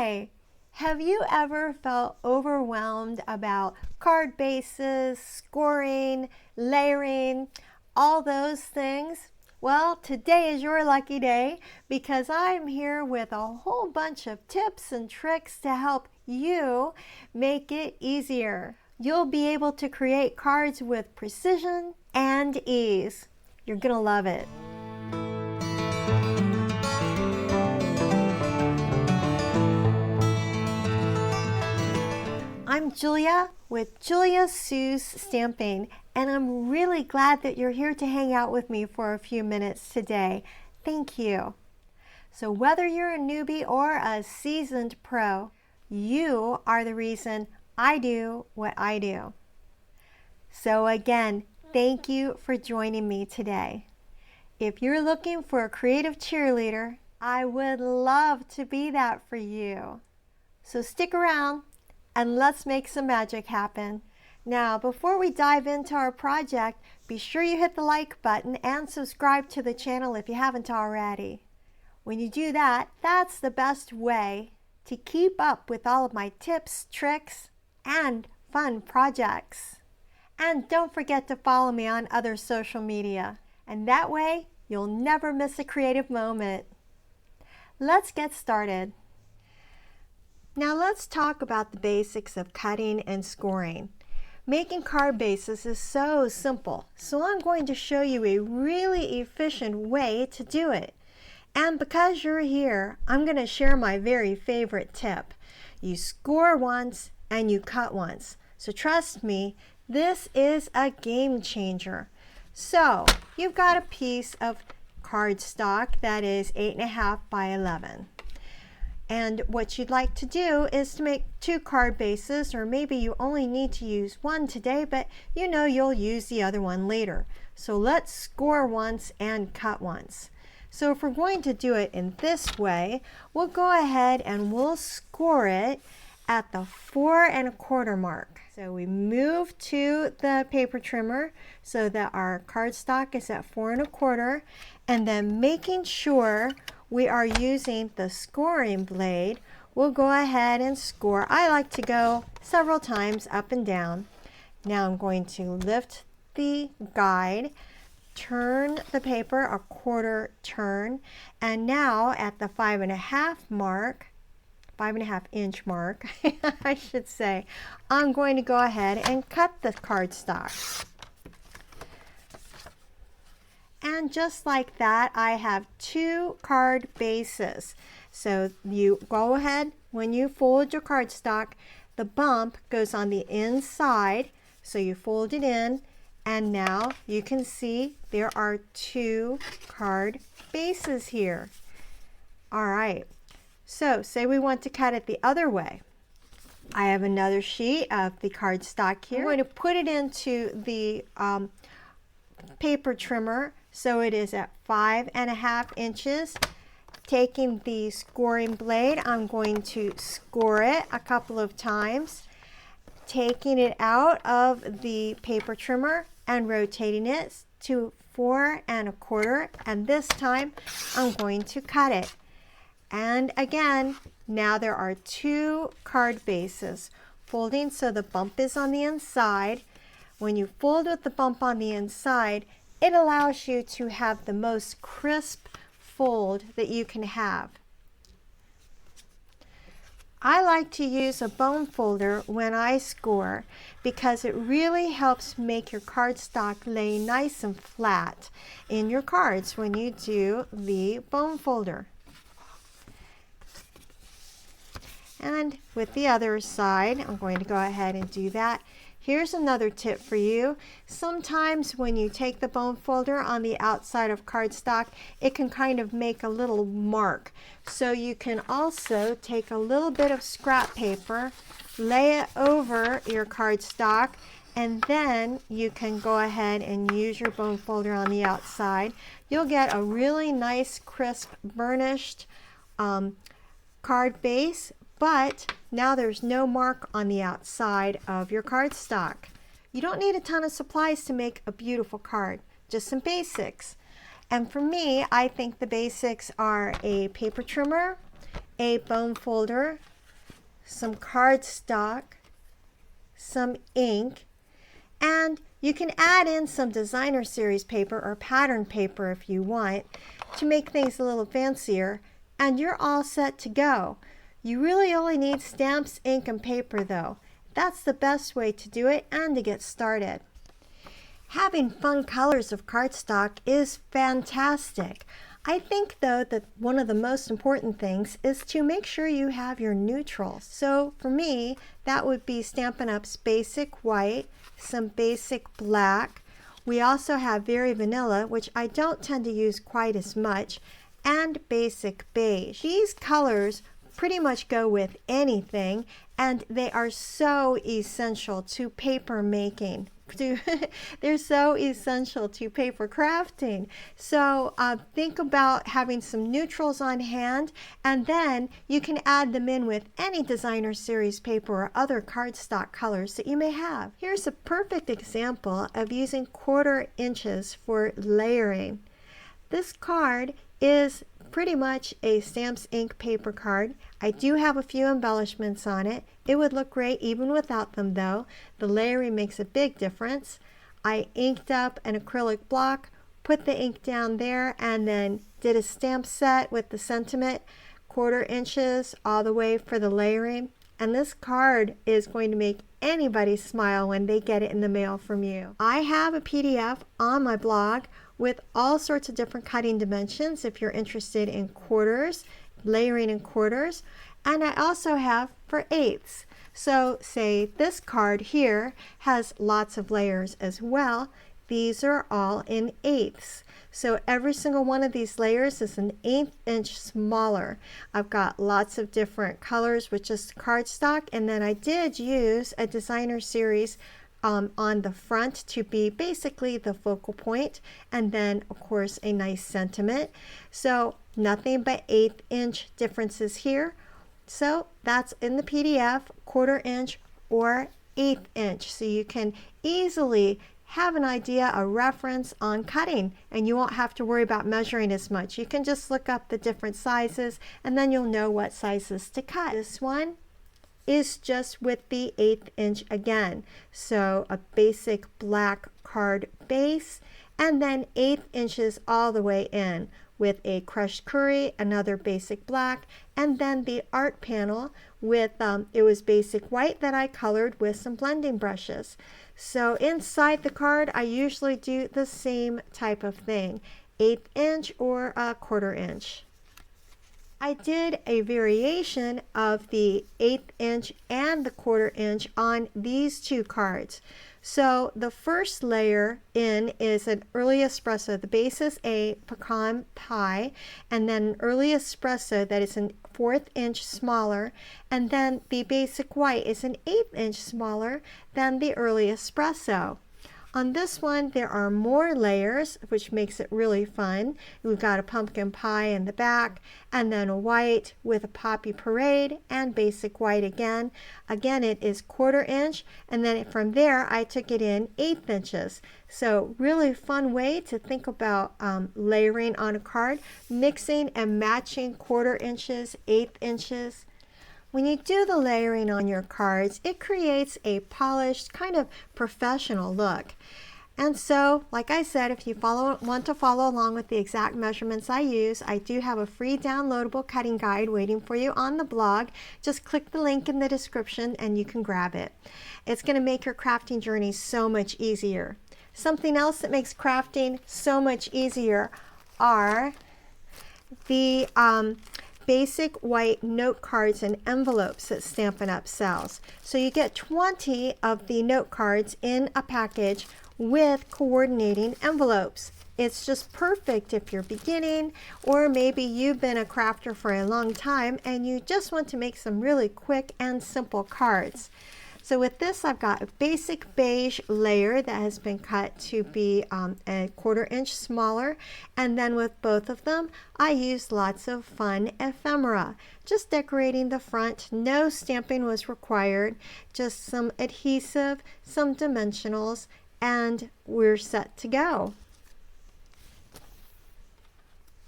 Hi! Have you ever felt overwhelmed about card bases, scoring, layering, all those things? Well, today is your lucky day because I'm here with a whole bunch of tips and tricks to help you make it easier. You'll be able to create cards with precision and ease. You're gonna love it. I'm Julia with Julia Sue's Stamping, and I'm really glad that you're here to hang out with me for a few minutes today. Thank you. So whether you're a newbie or a seasoned pro, you are the reason I do what I do. So again, thank you for joining me today. If you're looking for a creative cheerleader, I would love to be that for you. So stick around and let's make some magic happen. Now, before we dive into our project, be sure you hit the like button and subscribe to the channel if you haven't already. When you do that, that's the best way to keep up with all of my tips, tricks, and fun projects. And don't forget to follow me on other social media, and that way you'll never miss a creative moment. Let's get started. Now let's talk about the basics of cutting and scoring. Making card bases is so simple, so I'm going to show you a really efficient way to do it. And because you're here, I'm going to share my very favorite tip. You score once and you cut once. So trust me, this is a game changer. So you've got a piece of cardstock that is 8.5 by 11. And what you'd like to do is to make 2 card bases, or maybe you only need to use one today, but you know you'll use the other one later. So let's score once and cut once. So if we're going to do it in this way, we'll go ahead and we'll score it at the 4 1/4 mark. So we move to the paper trimmer so that our cardstock is at 4 1/4, and then making sure we are using the scoring blade, we'll go ahead and score. I like to go several times up and down. Now I'm going to lift the guide, turn the paper a 1/4 turn, and now at the 5 1/2 mark, 5 1/2 inch mark, I should say, I'm going to go ahead and cut the cardstock. And just like that, I have 2 card bases. So you go ahead, when you fold your cardstock, the bump goes on the inside. So you fold it in, and now you can see there are 2 card bases here. All right, so say we want to cut it the other way. I have another sheet of the cardstock here. I'm going to put it into the paper trimmer. So it is at 5 1/2 inches. Taking the scoring blade, I'm going to score it a couple of times. Taking it out of the paper trimmer and rotating it to 4 1/4. And this time I'm going to cut it. And again, now there are 2 card bases. Folding so the bump is on the inside. When you fold with the bump on the inside, it allows you to have the most crisp fold that you can have. I like to use a bone folder when I score because it really helps make your cardstock lay nice and flat in your cards when you do the bone folder. And with the other side, I'm going to go ahead and do that. Here's another tip for you. Sometimes when you take the bone folder on the outside of cardstock, it can kind of make a little mark. So you can also take a little bit of scrap paper, lay it over your cardstock, and then you can go ahead and use your bone folder on the outside. You'll get a really nice, crisp, burnished card base, but now there's no mark on the outside of your cardstock. You don't need a ton of supplies to make a beautiful card, just some basics. And for me, I think the basics are a paper trimmer, a bone folder, some cardstock, some ink, and you can add in some designer series paper or pattern paper if you want to make things a little fancier, and you're all set to go. You really only need stamps, ink, and paper though. That's the best way to do it and to get started. Having fun colors of cardstock is fantastic. I think though that one of the most important things is to make sure you have your neutrals. So for me, that would be Stampin' Up's basic white, some basic black. We also have Very Vanilla, which I don't tend to use quite as much, and basic beige. These colors pretty much go with anything, and they are so essential to paper making. They're so essential to paper crafting. So think about having some neutrals on hand, and then you can add them in with any designer series paper or other cardstock colors that you may have. Here's a perfect example of using 1/4 inches for layering. This card is pretty much a stamps, ink, paper card. I do have a few embellishments on it. It would look great even without them though. The layering makes a big difference. I inked up an acrylic block, put the ink down there, and then did a stamp set with the sentiment, 1/4 inches all the way for the layering. And this card is going to make anybody smile when they get it in the mail from you. I have a PDF on my blog with all sorts of different cutting dimensions if you're interested in quarters, layering in quarters, and I also have for eighths. So say this card here has lots of layers as well. These are all in eighths. So every single one of these layers is an 1/8 inch smaller. I've got lots of different colors with just cardstock, and then I did use a designer series on the front to be basically the focal point, and then of course a nice sentiment. So nothing but 1/8 inch differences here. So that's in the PDF, 1/4 inch or 1/8 inch. So you can easily have an idea, a reference on cutting, and you won't have to worry about measuring as much. You can just look up the different sizes and then you'll know what sizes to cut. This one is just with the 1/8 inch again. So a basic black card base, and then 1/8 inches all the way in with a crushed curry, another basic black, and then the art panel with, it was basic white that I colored with some blending brushes. So inside the card, I usually do the same type of thing, 1/8 inch or a 1/4 inch. I did a variation of the 1/8 inch and the 1/4 inch on these two cards. So the first layer in is an early espresso. The base is a pecan pie, and then an early espresso that is a 1/4 inch smaller, and then the basic white is an 1/8 inch smaller than the early espresso. On this one, there are more layers, which makes it really fun. We've got a pumpkin pie in the back, and then a white with a poppy parade, and basic white again. Again, it is 1/4 inch, and then from there, I took it in 1/8 inches. So really fun way to think about layering on a card, mixing and matching 1/4 inches, 1/8 inches. When you do the layering on your cards, it creates a polished, kind of professional look. And so, like I said, if you want to follow along with the exact measurements I use, I do have a free downloadable cutting guide waiting for you on the blog. Just click the link in the description and you can grab it. It's going to make your crafting journey so much easier. Something else that makes crafting so much easier are the basic white note cards and envelopes that Stampin' Up! Sells. So you get 20 of the note cards in a package with coordinating envelopes. It's just perfect if you're beginning, or maybe you've been a crafter for a long time and you just want to make some really quick and simple cards. So with this, I've got a basic beige layer that has been cut to be a 1/4 inch smaller. And then with both of them, I used lots of fun ephemera. Just decorating the front. No stamping was required. Just some adhesive, some dimensionals, and we're set to go.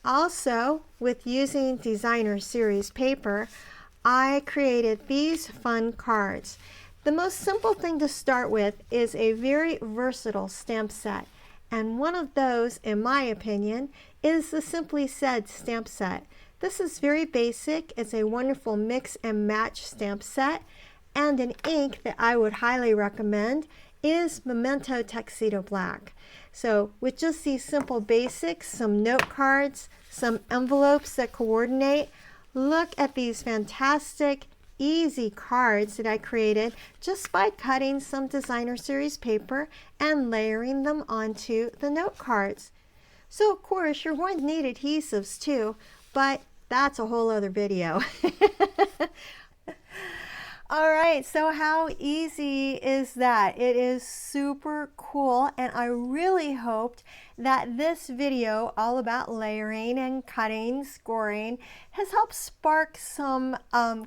Also, with using designer series paper, I created these fun cards. The most simple thing to start with is a very versatile stamp set. And one of those, in my opinion, is the Simply Said stamp set. This is very basic. It's a wonderful mix and match stamp set. And an ink that I would highly recommend is Memento Tuxedo Black. So with just these simple basics, some note cards, some envelopes that coordinate, look at these fantastic, easy cards that I created just by cutting some designer series paper and layering them onto the note cards. So of course you're going to need adhesives too, but that's a whole other video. All right, so how easy is that? It is super cool, and I really hoped that this video all about layering and cutting, scoring, has helped spark some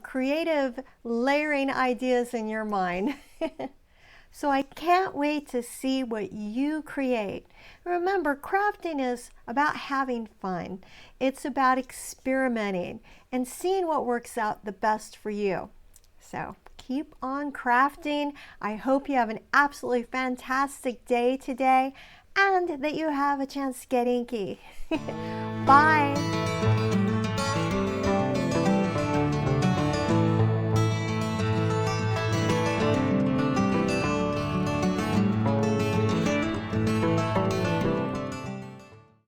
creative layering ideas in your mind. So I can't wait to see what you create. Remember, crafting is about having fun. It's about experimenting and seeing what works out the best for you. So keep on crafting. I hope you have an absolutely fantastic day today and that you have a chance to get inky. Bye.